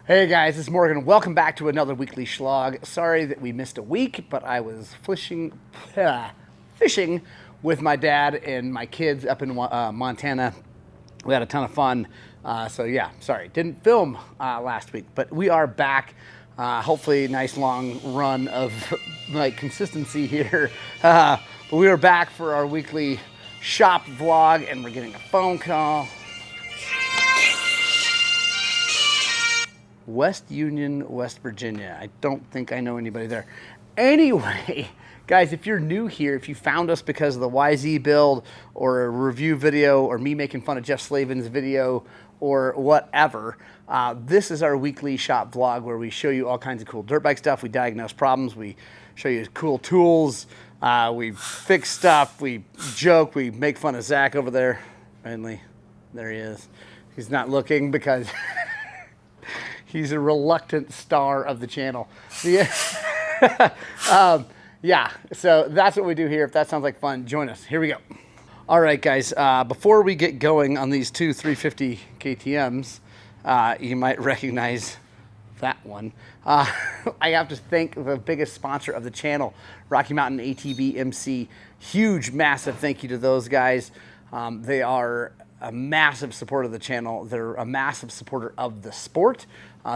Hey guys, it's Morgan. Welcome back to another weekly Shlog. Sorry that we missed a week, but I was fishing with my dad and my kids up in Montana. We had a ton of fun. So yeah, sorry, didn't film last week, but we are back. Hopefully a nice long run of like consistency here. But we are back for our weekly shop vlog and we're getting a phone call. West Union, West Virginia. I don't think I know anybody there. Anyway, guys, if you're new here, if you found us because of the YZ build or a review video or me making fun of Jeff Slavin's video or whatever, this is our weekly shop vlog where we show you all kinds of cool dirt bike stuff. We diagnose problems. We show you cool tools. We fix stuff. We joke. We make fun of Zach over there. Finally, there he is. He's not looking because... he's a reluctant star of the channel. Yeah. Yeah, so that's what we do here. If that sounds like fun, join us. Here we go. All right, guys, before we get going on these two 350 KTMs, you might recognize that one. I have to thank the biggest sponsor of the channel, Rocky Mountain ATV MC. Huge, massive thank you to those guys. They are a massive supporter of the channel. They're a massive supporter of the sport.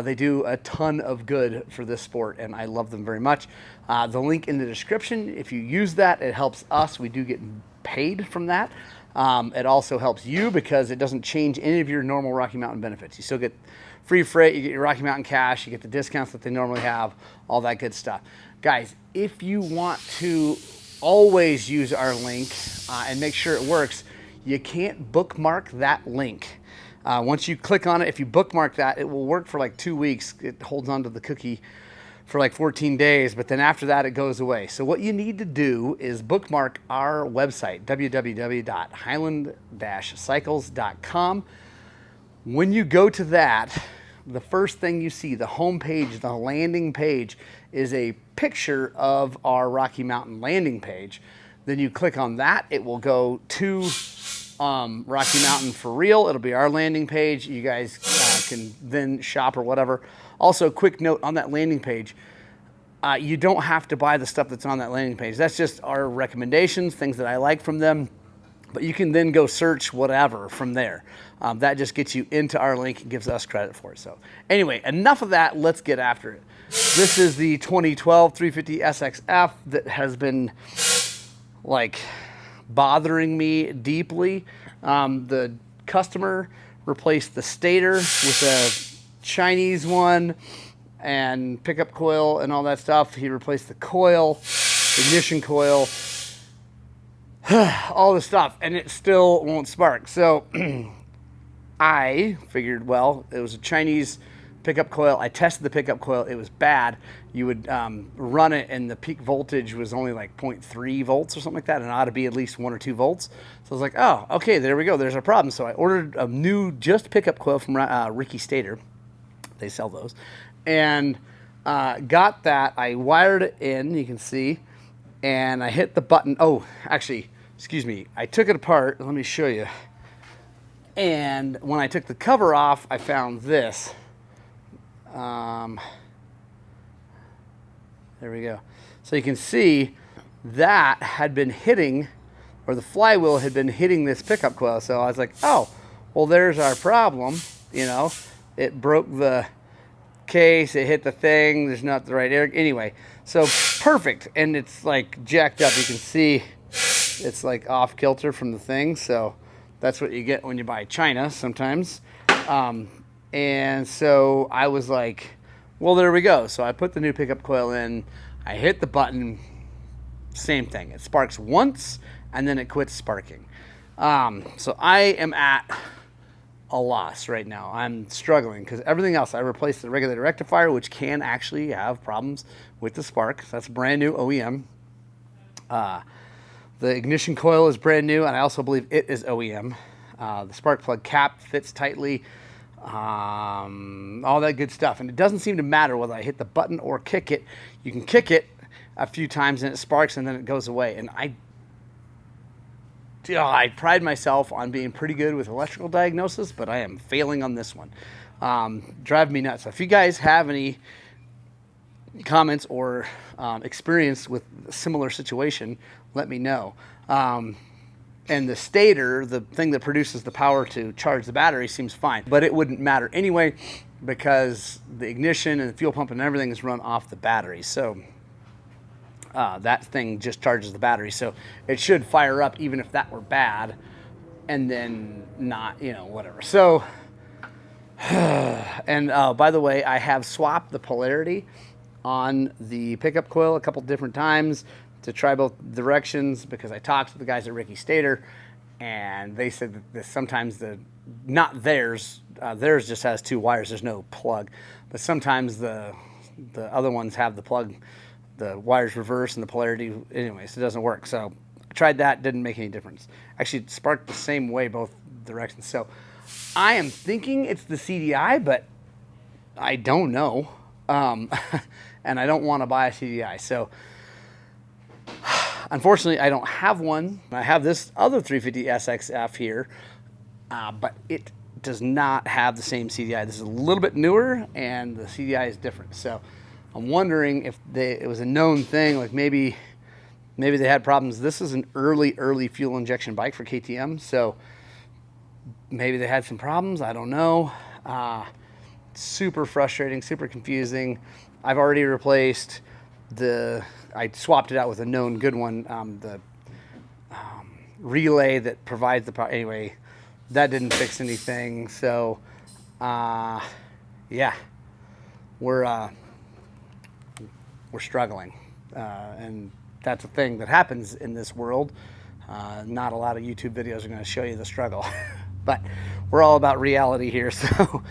They do a ton of good for this sport, and I love them very much. The link in the description, if you use that, it helps us. We do get paid from that. It also helps you because it doesn't change any of your normal Rocky Mountain benefits. You still get free freight, you get your Rocky Mountain cash, you get the discounts that they normally have, all that good stuff. Guys, if you want to always use our link and make sure it works, you can't bookmark that link. Once you click on it, if you bookmark that, it will work for like 2 weeks. It holds onto the cookie for like 14 days, but then after that, it goes away. So what you need to do is bookmark our website, www.highland-cycles.com. When you go to that, the first thing you see, the home page, the landing page, is a picture of our Rocky Mountain landing page. Then you click on that, it will go to Rocky Mountain for real. It'll be our landing page. You guys can then shop or whatever. Also, quick note on that landing page, you don't have to buy the stuff that's on that landing page. That's just our recommendations, things that I like from them. But you can then go search whatever from there. That just gets you into our link and gives us credit for it. So anyway, enough of that. Let's get after it. This is the 2012 350 SXF that has been like bothering me deeply. The customer replaced the stator with a Chinese one and pickup coil and all that stuff. He replaced the coil, ignition coil, all the stuff, and it still won't spark. So I figured, well, it was a Chinese pickup coil. I tested the pickup coil. It was bad. You would run it and the peak voltage was only like 0.3 volts or something like that, and it ought to be at least 1 or 2 volts. So I was like, oh, okay, there we go. There's our problem. So I ordered a new just pickup coil from Ricky Stator. They sell those. And got that. I wired it in, you can see, and I hit the button. Oh, actually, excuse me. I took it apart. Let me show you. And when I took the cover off, I found this. There we go. So you can see that had been hitting, or the flywheel had been hitting this pickup coil. So I was like, oh, well, there's our problem. You know, it broke the case, it hit the thing, there's not the right air. Anyway, so perfect. And it's like jacked up. You can see it's like off kilter from the thing. So that's what you get when you buy China sometimes. And so I was like, well, there we go. So I put the new pickup coil in, I hit the button, same thing. It sparks once and then it quits sparking. So I am at a loss right now. I'm struggling because everything else, I replaced the regulator rectifier, which can actually have problems with the spark. So that's brand new OEM. The ignition coil is brand new, and I also believe it is OEM. The spark plug cap fits tightly. All that good stuff. And it doesn't seem to matter whether I hit the button or kick it. You can kick it a few times and it sparks and then it goes away. And I pride myself on being pretty good with electrical diagnosis, but I am failing on this one. Drive me nuts. So if you guys have any comments or experience with a similar situation, let me know. And the stator, the thing that produces the power to charge the battery, seems fine, but it wouldn't matter anyway because the ignition and the fuel pump and everything is run off the battery. So that thing just charges the battery. So it should fire up even if that were bad and then not, you know, whatever. So, and by the way, I have swapped the polarity on the pickup coil a couple different times to try both directions because I talked to the guys at Ricky Stator and they said that sometimes not theirs, theirs just has 2 wires, there's no plug, but sometimes the other ones have the plug, the wires reverse and the polarity, anyways, it doesn't work. So I tried that, didn't make any difference. Actually, it sparked the same way both directions. So I am thinking it's the CDI, but I don't know. And I don't want to buy a CDI. So unfortunately, I don't have one. I have this other 350 SXF here, but it does not have the same CDI. This is a little bit newer, and the CDI is different. So I'm wondering if it was a known thing, like maybe they had problems. This is an early fuel injection bike for KTM, so maybe they had some problems. I don't know. Super frustrating, super confusing. I've already replaced I swapped it out with a known good one, the relay that provides the power. Anyway, that didn't fix anything. So, yeah, we're struggling, and that's a thing that happens in this world. Not a lot of YouTube videos are going to show you the struggle, but we're all about reality here. So,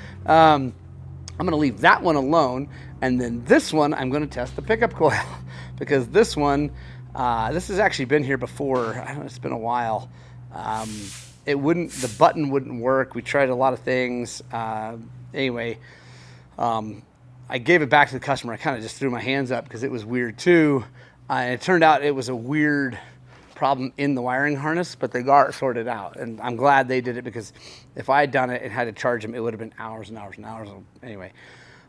I'm going to leave that one alone, and then this one I'm going to test the pickup coil because this one, this has actually been here before. I don't know, it's been a while. The button wouldn't work. We tried a lot of things. Anyway, I gave it back to the customer. I kind of just threw my hands up because it was weird too. And it turned out it was a weird problem in the wiring harness, but they got it sorted out. And I'm glad they did it because if I had done it and had to charge them, it would have been hours and hours and hours. Anyway,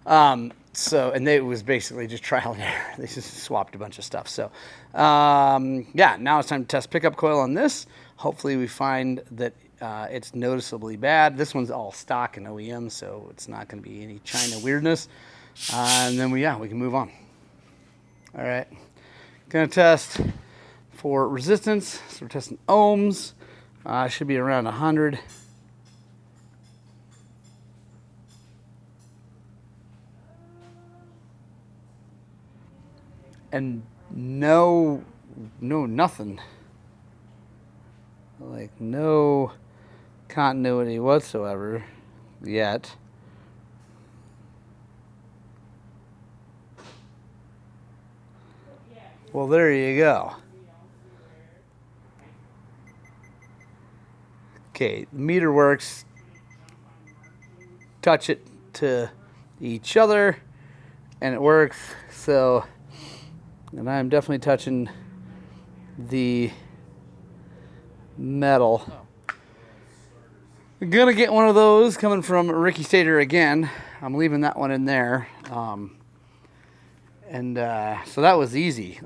and it was basically just trial and error. They just swapped a bunch of stuff. So, yeah, now it's time to test pickup coil on this. Hopefully we find that it's noticeably bad. This one's all stock and OEM, so it's not going to be any China weirdness. And then we can move on. All right, gonna test for resistance. So we're testing ohms. Should be around 100. And nothing. Like no continuity whatsoever yet. Well, there you go. Okay, the meter works. Touch it to each other, and it works. So, and I'm definitely touching the metal. I'm gonna get one of those coming from Ricky Stator again. I'm leaving that one in there. So that was easy.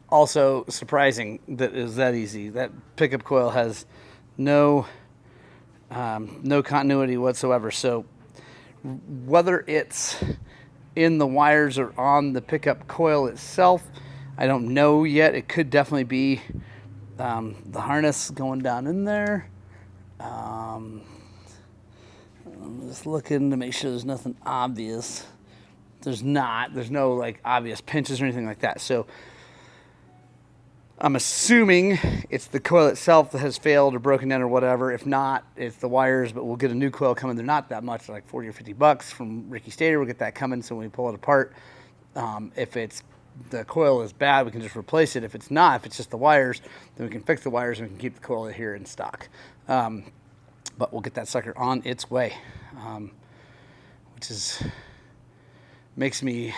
Also surprising that it was that easy. That pickup coil has no continuity whatsoever. So whether it's in the wires or on the pickup coil itself, I don't know yet. It could definitely be the harness going down in there. I'm just looking to make sure there's nothing obvious. There's no like obvious pinches or anything like that. So I'm assuming it's the coil itself that has failed or broken down or whatever. If not, it's the wires, but we'll get a new coil coming. They're not that much, like 40 or 50 bucks from Ricky Stator. We'll get that coming, so when we pull it apart, if the coil is bad, we can just replace it. If it's not, if it's just the wires, then we can fix the wires and we can keep the coil here in stock. But we'll get that sucker on its way, which makes me,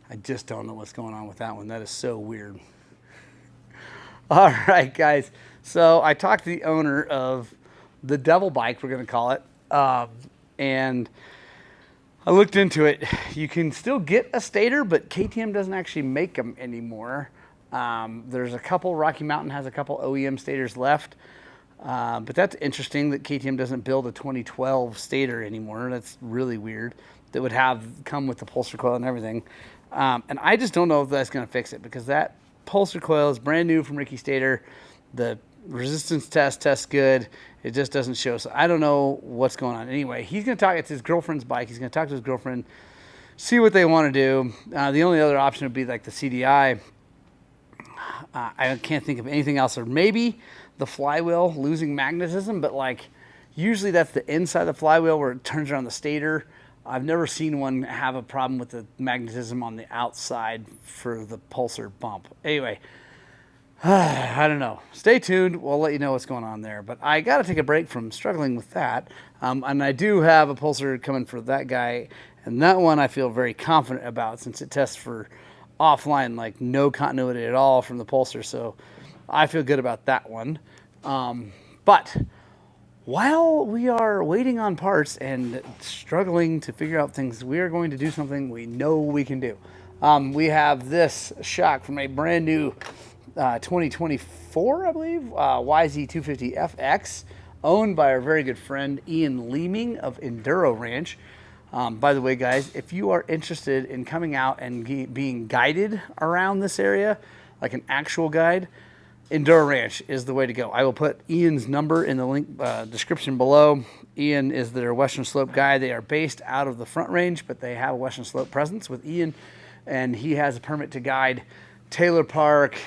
I just don't know what's going on with that one. That is so weird. All right, guys. So I talked to the owner of the devil bike, we're going to call it. And I looked into it. You can still get a stator, but KTM doesn't actually make them anymore. There's a couple, Rocky Mountain has a couple OEM stators left. But that's interesting that KTM doesn't build a 2012 stator anymore. That's really weird. That would come with the Pulsar coil and everything. And I just don't know if that's going to fix it, because that Pulsar coil is brand new from Ricky Stator. The resistance tests good. It just doesn't show. So I don't know what's going on. Anyway, he's going to talk. It's his girlfriend's bike. He's going to talk to his girlfriend, see what they want to do. The only other option would be like the CDI. I can't think of anything else. Or maybe the flywheel losing magnetism, but like usually that's the inside of the flywheel where it turns around the stator. I've never seen one have a problem with the magnetism on the outside for the Pulsar bump. Anyway, I don't know. Stay tuned. We'll let you know what's going on there. But I got to take a break from struggling with that. And I do have a Pulsar coming for that guy. And that one I feel very confident about, since it tests for offline, like no continuity at all from the Pulsar. So I feel good about that one. But while we are waiting on parts and struggling to figure out things, we are going to do something we know we can do. We have this shock from a brand new 2024, I believe, YZ250FX, owned by our very good friend Ian Leeming of Enduro Ranch. By the way, guys, if you are interested in coming out and being guided around this area, like an actual guide, Enduro Ranch is the way to go. I will put Ian's number in the link description below. Ian is their Western Slope guy. They are based out of the Front Range, but they have a Western Slope presence with Ian, and he has a permit to guide Taylor Park,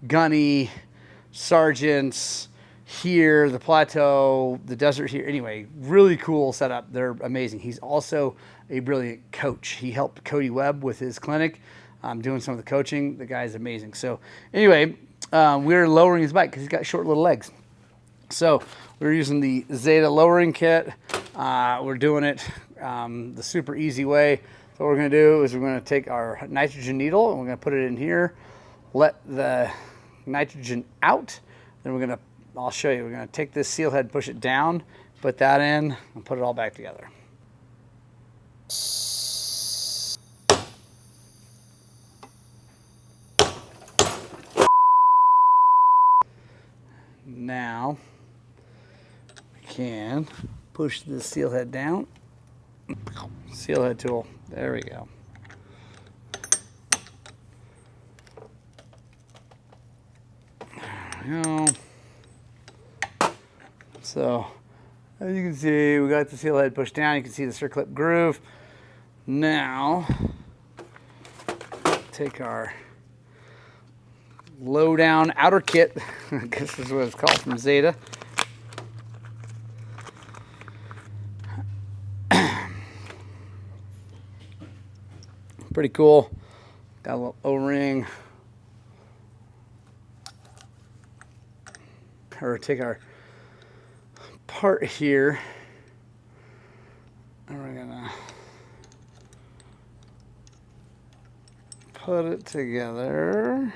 Gunny, Sargent's, here, the Plateau, the desert here. Anyway, really cool setup. They're amazing. He's also a brilliant coach. He helped Cody Webb with his clinic. Doing some of the coaching. The guy's amazing. So anyway, we're lowering his bike because he's got short little legs. So we're using the Zeta lowering kit. We're doing it the super easy way. So what we're going to do is we're going to take our nitrogen needle and we're going to put it in here, let the nitrogen out. Then we're going to, I'll show you, we're going to take this seal head, push it down, put that in, and put it all back together. Now we can push the seal head down. Seal head tool. There we go. There we go. So as you can see, we got the seal head pushed down. You can see the circlip groove. Now take our low down outer kit. This is what it's called from Zeta. Pretty cool. Got a little O-ring. Or take our part here, and we're gonna put it together.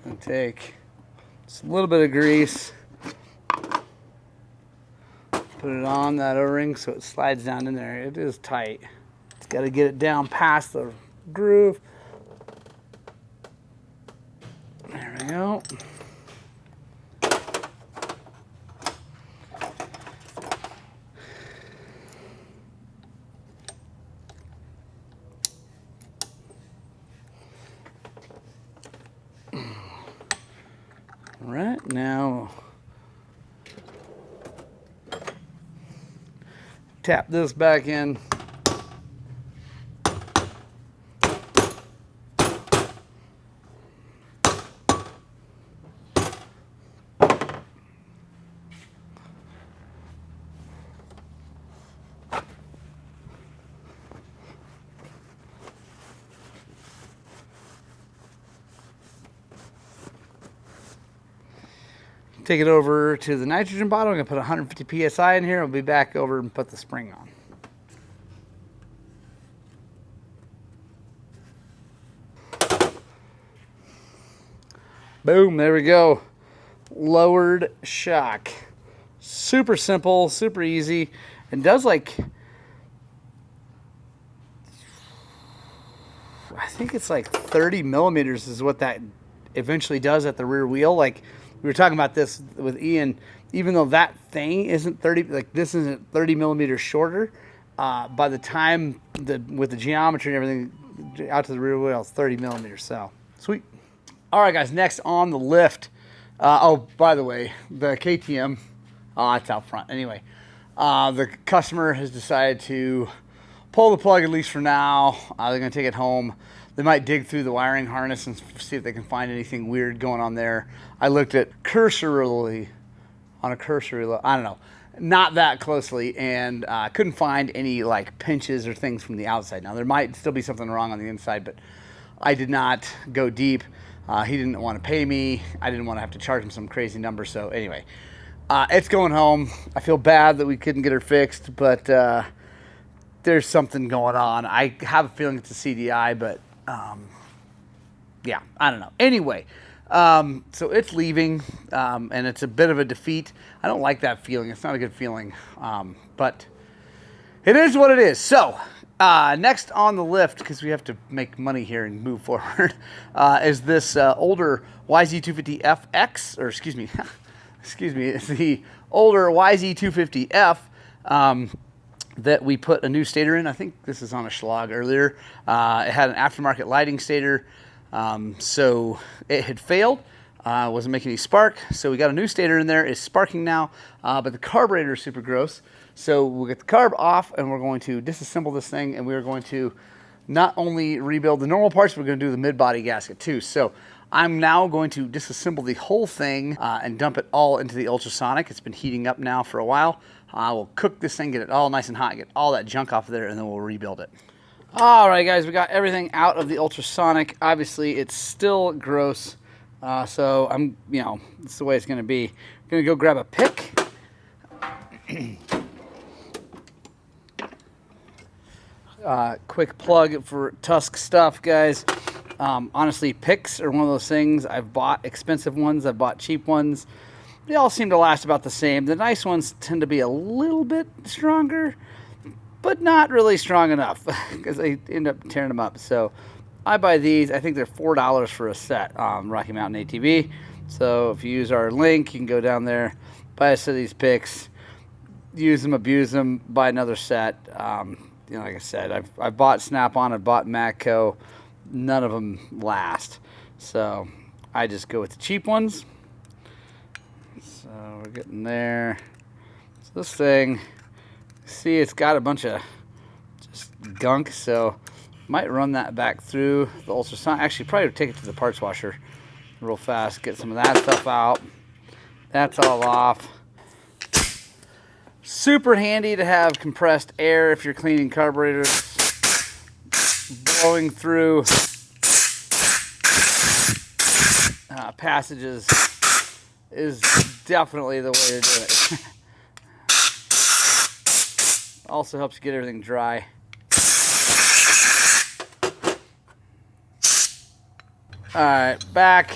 And take just a little bit of grease, put it on that O-ring so it slides down in there. It is tight. It's got to get it down past the groove. There we go. Right now, tap this back in. Take it over to the nitrogen bottle. I'm going to put 150 psi in here. I'll be back over and put the spring on. Boom, there we go. Lowered shock. Super simple, super easy, and does like, I think it's like 30 millimeters is what that eventually does at the rear wheel. Like we were talking about this with Ian, even though that thing isn't 30, like this isn't 30 millimeters shorter, by the time with the geometry and everything out to the rear wheel, it's 30 millimeters, so sweet. All right, guys, next on the lift. Oh, by the way, the KTM, it's out front. Anyway, the customer has decided to pull the plug, at least for now. They're gonna take it home. They might dig through the wiring harness and see if they can find anything weird going on there. I looked at cursorily, on a cursory look, I don't know, not that closely, and couldn't find any like pinches or things from the outside. Now there might still be something wrong on the inside, but I did not go deep. He didn't want to pay me. I didn't want to have to charge him some crazy number. So anyway, it's going home. I feel bad that we couldn't get her fixed, but there's something going on. I have a feeling it's a CDI, but yeah, I don't know. Anyway, so it's leaving, and it's a bit of a defeat. I don't like that feeling. It's not a good feeling, but it is what it is. So next on the lift, because we have to make money here and move forward, is this older YZ250FX, or excuse me, it's the older YZ250F that we put a new stator in. I think this is on a Shlog earlier. It had an aftermarket lighting stator, so it had failed. Wasn't making any spark, so we got a new stator in there. It's sparking now, but the carburetor is super gross. So we'll get the carb off, and we're going to disassemble this thing, and we're going to not only rebuild the normal parts, we're going to do the mid-body gasket too. So I'm now going to disassemble the whole thing and dump it all into the ultrasonic. It's been heating up now for a while. We'll cook this thing, get it all nice and hot, get all that junk off of there, and then we'll rebuild it. All right, guys, we got everything out of the ultrasonic. Obviously, it's still gross, so I'm, it's the way it's going to be. I'm going to go grab a pick. Quick plug for Tusk stuff, guys. Honestly, picks are one of those things. I've bought expensive ones, I've bought cheap ones. They all seem to last about the same. The nice ones tend to be a little bit stronger, but not really strong enough because they end up tearing them up. So I buy these. I think they're $4 for a set, Rocky Mountain ATV. So if you use our link, you can go down there, buy a set of these picks, use them, abuse them, buy another set. Like I said, I've bought Snap-on, I've bought Matco. None of them last. So I just go with the cheap ones. So we're getting there. So this thing, see, it's got a bunch of just gunk, so might run that back through the ultrasonic. Actually, probably take it to the parts washer real fast, get some of that stuff out. That's all off. Super handy to have compressed air if you're cleaning carburetors. Blowing through passages is definitely the way to do it. Also helps get everything dry. All right, back.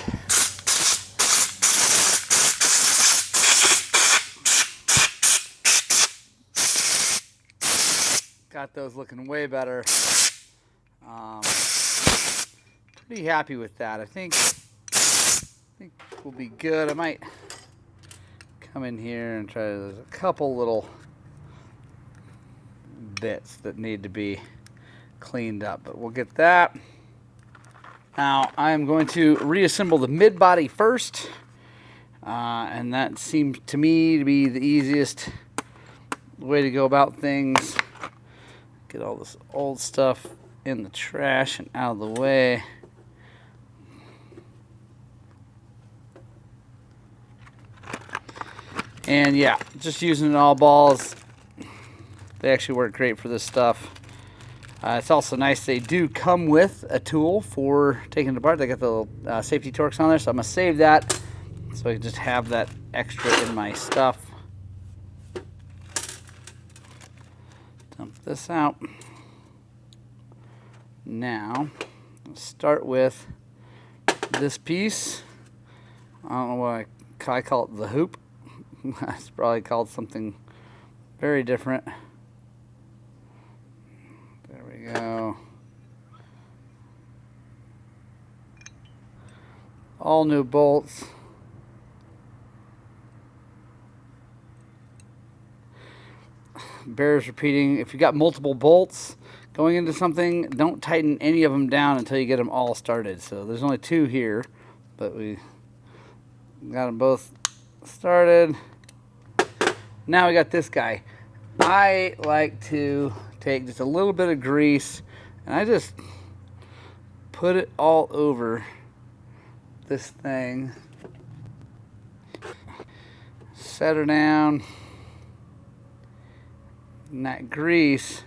Got those looking way better. Pretty happy with that. I think we'll be good. I might come in here and try to, there's a couple little bits that need to be cleaned up, but we'll get that. Now I am going to reassemble the mid body first, and that seems to me to be the easiest way to go about things. Get all this old stuff in the trash and out of the way. And yeah, just using all balls. They actually work great for this stuff. It's also nice they do come with a tool for taking it apart. They got the little safety torques on there, so I'm gonna save that so I can just have that extra in my stuff. Dump this out. Now, let's start with this piece. I don't know what I call it, the hoop. It's probably called something very different. There we go. All new bolts. Bears repeating, if you got multiple bolts going into something, don't tighten any of them down until you get them all started. So there's only 2 here, but we got them both started. Now we got this guy. I like to take just a little bit of grease and I just put it all over this thing. Set her down. And that grease,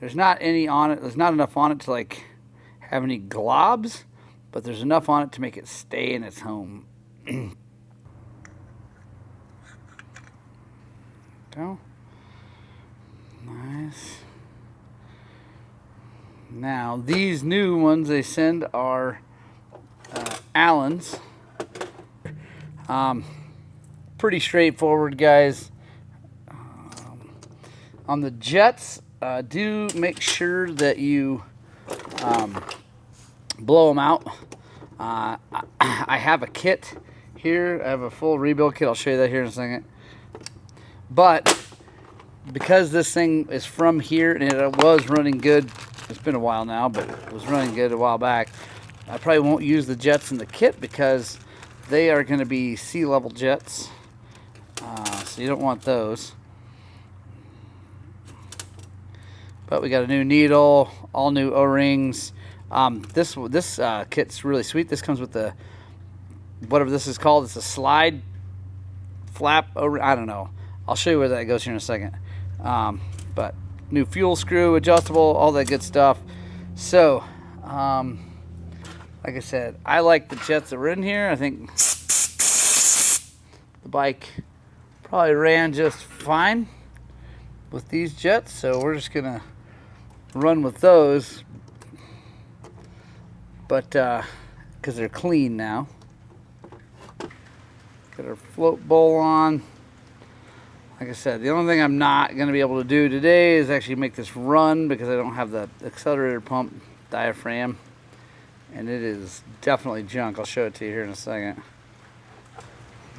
there's not any on it. There's not enough on it to like have any globs, but there's enough on it to make it stay in its home. Go. Nice. Now these new ones they send are Allen's. Pretty straightforward, guys. On the jets, do make sure that you blow them out. I have a kit here. I have a full rebuild kit. I'll show you that here in a second. But because this thing is from here and it was running good, it's been a while now, but it was running good a while back, I probably won't use the jets in the kit because they are going to be sea level jets. So you don't want those. But we got a new needle, all new O-rings. This kit's really sweet. This comes with the, whatever this is called, it's a slide flap O-ring. I don't know. I'll show you where that goes here in a second. But new fuel screw, adjustable, all that good stuff. So, like I said, I like the jets that were in here. I think the bike probably ran just fine with these jets. So we're just gonna run with those, but because they're clean now. Got our float bowl on. Like I said, the only thing I'm not going to be able to do today is actually make this run because I don't have the accelerator pump diaphragm, and it is definitely junk. I'll show it to you here in a second.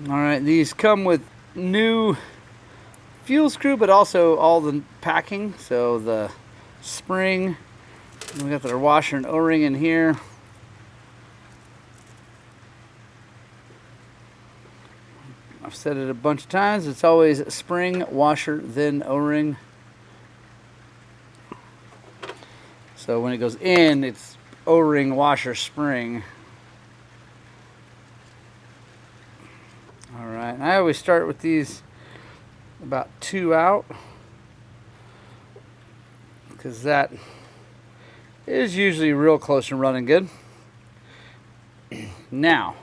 Alright, these come with new fuel screw, but also all the packing. So the spring, and we got the washer and O-ring in here. I've said it a bunch of times, it's always spring, washer, then O-ring. So when it goes in, it's O-ring, washer, spring. Alright, and I always start with these about 2 out, because that is usually real close and running good. Now,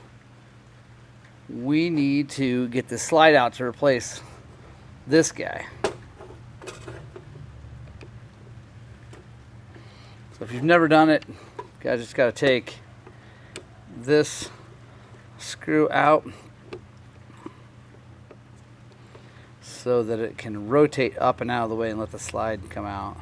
we need to get the slide out to replace this guy. So if you've never done it, you guys just got to take this screw out so that it can rotate up and out of the way and let the slide come out.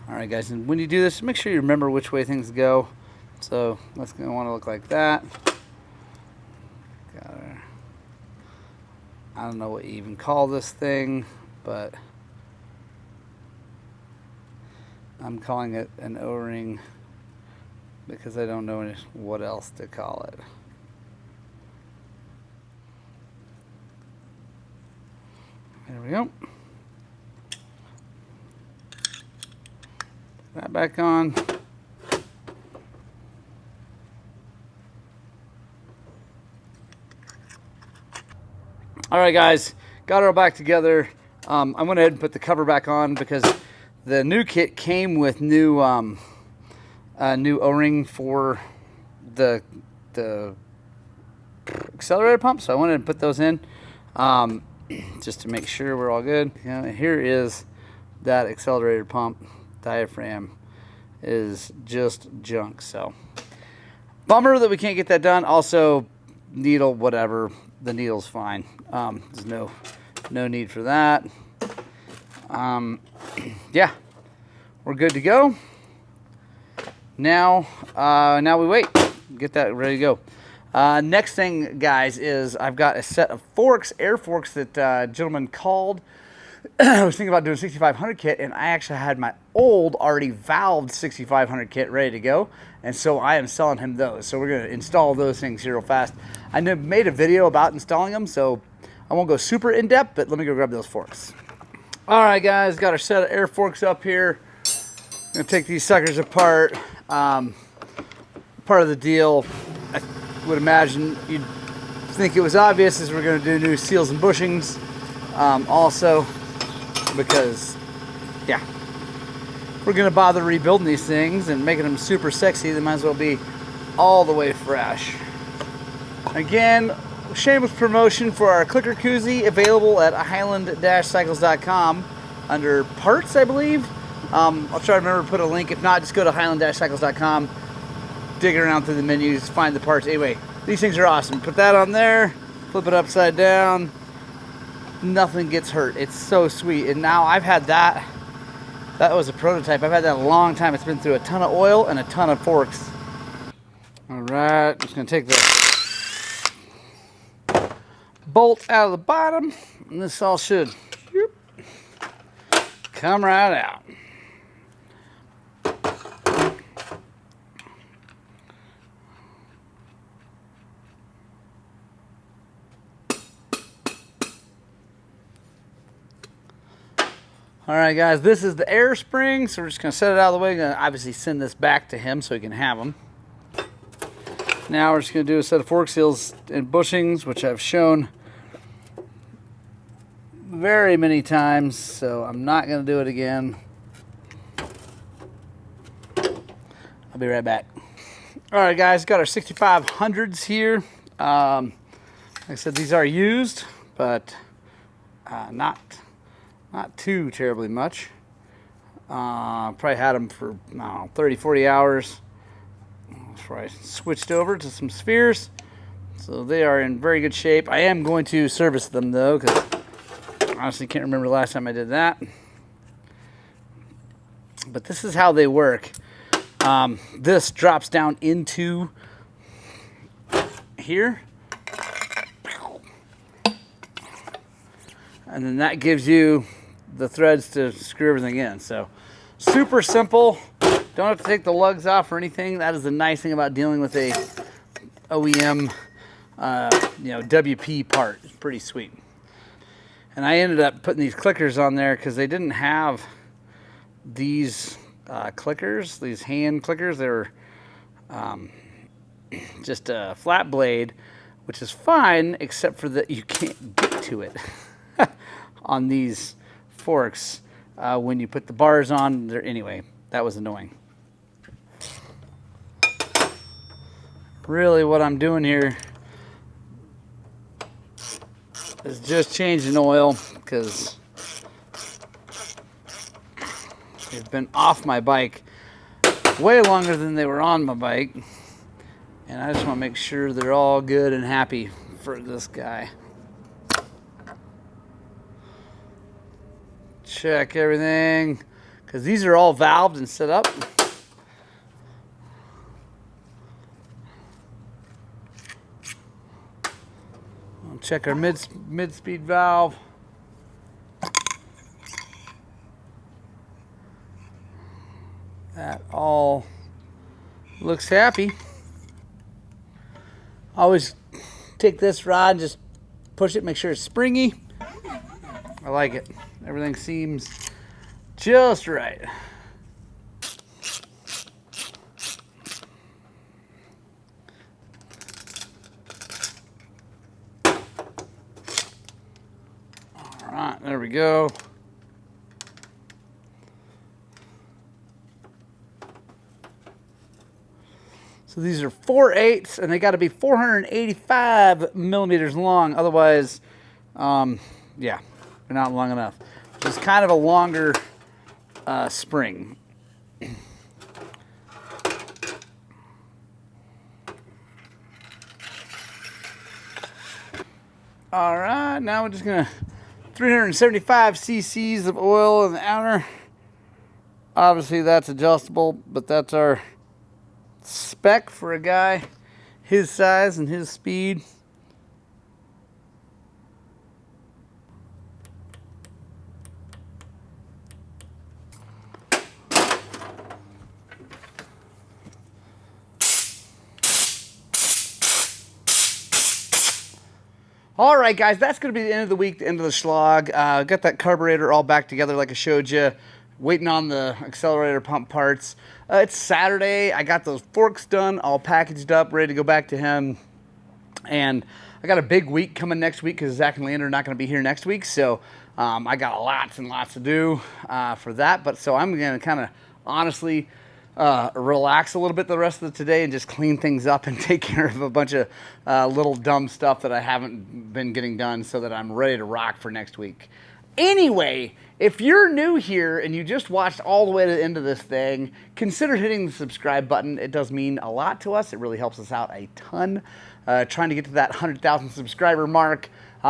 Alright guys, and when you do this, make sure you remember which way things go. So that's going to want to look like that. Got our, I don't know what you even call this thing, but I'm calling it an O-ring because I don't know what else to call it. There we go. That back on. All right, guys, got it all back together. I went ahead and put the cover back on because the new kit came with new new O-ring for the accelerator pump, so I wanted to put those in just to make sure we're all good. Here is that accelerator pump. Diaphragm is just junk, so bummer that we can't get that done. Also, needle, whatever, the needle's fine. There's no need for that. Yeah, we're good to go. Now we wait, get that ready to go. Next thing, guys, is I've got a set of forks, air forks that a gentleman called. I was thinking about doing 6500 kit, and I actually had my old already valved 6500 kit ready to go, and so I am selling him those. So we're going to install those things here real fast. I made a video about installing them, so I won't go super in depth, but let me go grab those forks. All right, guys, got our set of air forks up here. I'm going to take these suckers apart. Part of the deal, I would imagine you'd think it was obvious, is we're going to do new seals and bushings also, because yeah, we're going to bother rebuilding these things and making them super sexy. They might as well be all the way fresh. Again, shameless promotion for our clicker koozie, available at highland-cycles.com under parts, I believe. I'll try to remember to put a link. If not, just go to highland-cycles.com, dig around through the menus, find the parts. Anyway, these things are awesome. Put that on there, flip it upside down, nothing gets hurt. It's so sweet. And now I've had that was a prototype. I've had that a long time. It's been through a ton of oil and a ton of forks. All right, just gonna take the bolt out of the bottom, and this all should come right out. All right, guys, this is the air spring, so we're just going to set it out of the way. We're going to obviously send this back to him so he can have them. Now we're just going to do a set of fork seals and bushings, which I've shown very many times, so I'm not going to do it again. I'll be right back. All right, guys, got our 6500s here. Like I said, these are used, but not too terribly much. Probably had them for, I don't know, 30, 40 hours before I switched over to some spheres. So they are in very good shape. I am going to service them though, because I honestly can't remember the last time I did that. But this is how they work. This drops down into here. And then that gives you the threads to screw everything in. So super simple. Don't have to take the lugs off or anything. That is the nice thing about dealing with a OEM WP part. It's pretty sweet. And I ended up putting these clickers on there because they didn't have these clickers, these hand clickers. They were just a flat blade, which is fine, except for that you can't get to it on these forks when you put the bars on there. Anyway, that was annoying. Really what I'm doing here is just changing oil, because they've been off my bike way longer than they were on my bike, and I just want to make sure they're all good and happy for this guy. Check everything, because these are all valved and set up. I'll check our mid-speed valve. That all looks happy. Always take this rod and just push it, make sure it's springy. I like it. Everything seems just right. All right, there we go. So these are 4/8, and they got to be 485 millimeters long. Otherwise, yeah, they're not long enough. It's kind of a longer spring. All right, now we're just gonna 375 cc's of oil in the outer. Obviously that's adjustable, but that's our spec for a guy his size and his speed. All right, guys, that's going to be the end of the week, the end of the Shlog. Got that carburetor all back together like I showed you. Waiting on the accelerator pump parts. It's Saturday. I got those forks done, all packaged up, ready to go back to him. And I got a big week coming next week because Zach and Leander are not going to be here next week. So I got lots and lots to do for that. But so I'm going to kind of honestly relax a little bit the rest of today and just clean things up and take care of a bunch of little dumb stuff that I haven't been getting done so that I'm ready to rock for next week. Anyway, if you're new here and you just watched all the way to the end of this thing, consider hitting the subscribe button. It does mean a lot to us. It really helps us out a ton. Trying to get to that 100,000 subscriber mark.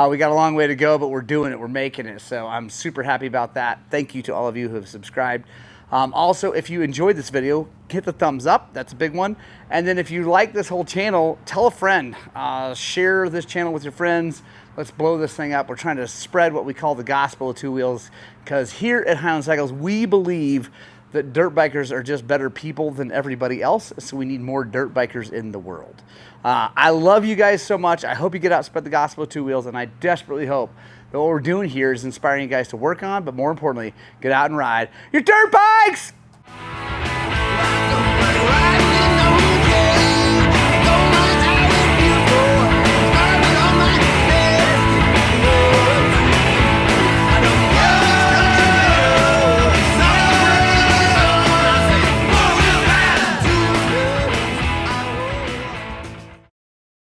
We got a long way to go, but we're doing it. We're making it. So I'm super happy about that. Thank you to all of you who have subscribed. Also, if you enjoyed this video, hit the thumbs up. That's a big one. And then if you like this whole channel, tell a friend. Share this channel with your friends. Let's blow this thing up. We're trying to spread what we call the gospel of two wheels, because here at Highland Cycles, we believe that dirt bikers are just better people than everybody else, so we need more dirt bikers in the world. I love you guys so much. I hope you get out, spread the gospel of two wheels, and I desperately hope that what we're doing here is inspiring you guys to work on, but more importantly, get out and ride your dirt bikes!